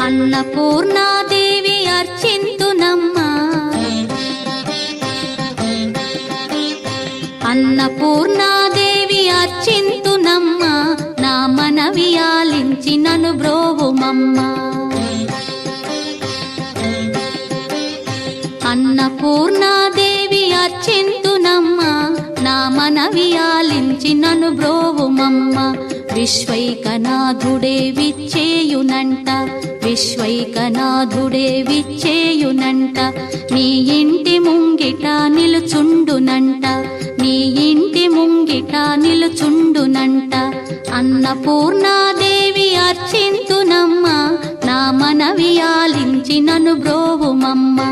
అన్నపూర్ణాదేవి అర్చింతునమ్మా, అన్నపూర్ణాదేవి అర్చింతునమ్మా, నా మనవి ఆలించి నన్ను బ్రోవుమమ్మా. అన్నపూర్ణాదేవి అర్చింతునమ్మా, నా మనవి ఆలించి నన్ను బ్రోవుమమ్మా. విశ్వైకనాథుడే విచ్చేయునంట, విశ్వైకనాథుడే విచ్చేయునంట, నీ ఇంటి ముంగిట నిలుచుండునంట, నీ ఇంటి ముంగిట నిలుచుండునంట. అన్నపూర్ణాదేవి అర్చింతునమ్మా, నా మనవి ఆలించి నన్ను బ్రోవుమమ్మా.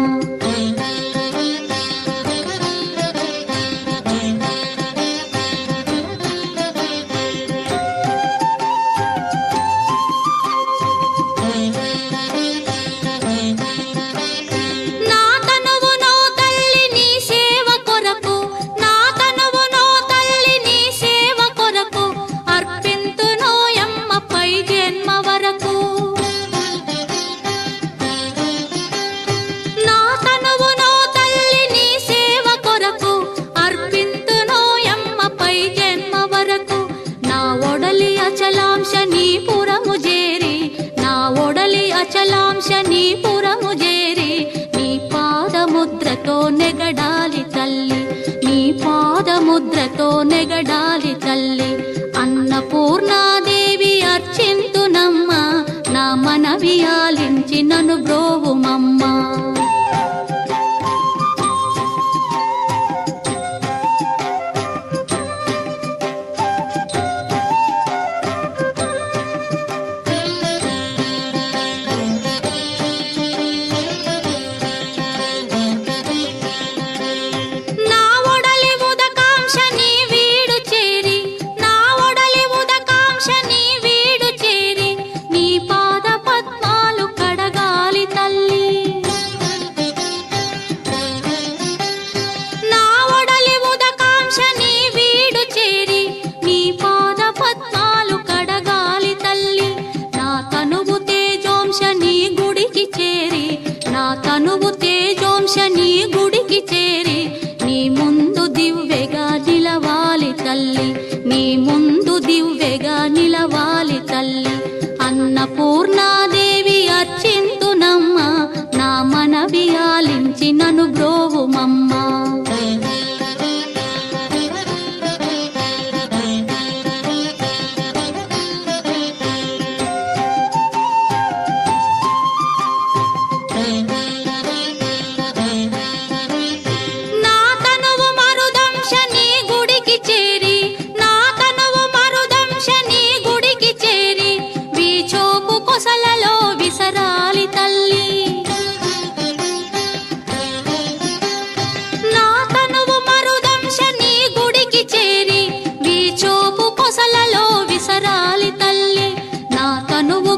అచలాంశనీపురము చేరి నీ పాదముద్రతో నెగడాలి తల్లి, నీ పాదముద్రతో నెగడాలి తల్లి. అన్నపూర్ణాదేవి అర్చింతునమ్మా, నా మనవి ఆలించి నన్ను బ్రోవుమమ్మా. తనువు తేజోంశని గుడికి చేరి నీ ముందు దివ్వెగా నిలవాలి తల్లి, నీ ముందు దివ్వెగా నిలవాలి తల్లి. అన్నపూర్ణాదేవి అర్చింతునమ్మా, నా మనవి ఆలించి నన్ను బ్రోవుమమ్మా.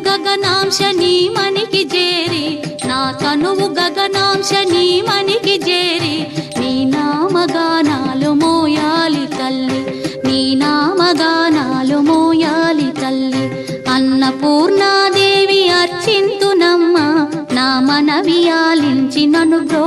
గగనాంశని మనికి చేరి, నా తనువు గగనాంశని మనికి చేరి నీ నామగానాలు మోయాలి తల్లి, నీ నామగానాలు మోయాలి తల్లి. అన్నపూర్ణాదేవి అర్చింతునమ్మా, నా మనవి ఆలించి నన్ను బ్రో